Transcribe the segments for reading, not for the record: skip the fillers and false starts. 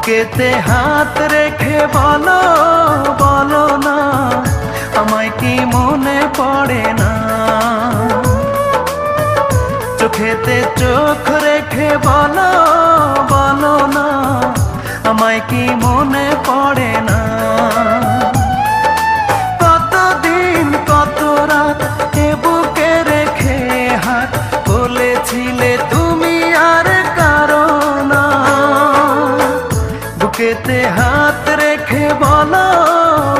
বুকেতে হাত রেখে বলো বলো না, আমায় কি মনে পড়ে না? চোখেতে চোখ রেখে বলো বলো না, আমায় কি মনে পড়ে না? কতদিন কত রাত এ বুকে রেখে হাত বলেছিলে তুমি আর কারো না। বুকেতে হাত রেখে বলো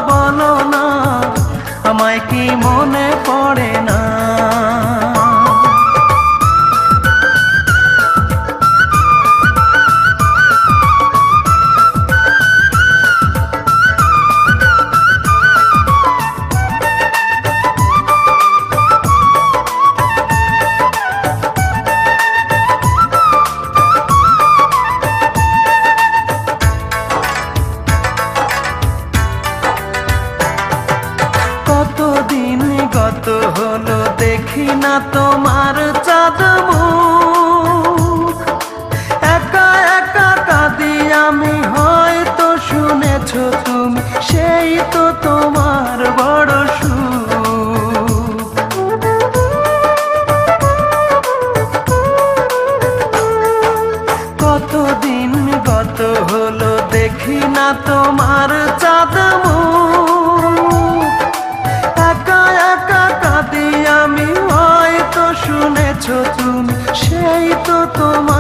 বলো না, আমায় কি মনে পড়ে না? কতদিন গত হলো দেখি না তোমার চাঁদ মুখ, একা একা কাঁদি আমি, হয়তো শুনেছো তুমি, সেই তো তোমার বড় সুখ। কতদিন গত হলো দেখি না তোমার চাঁদ মুখ, একা একা কাঁদি আমি, হয়তো শুনেছো তুমি, সেই তো তোমার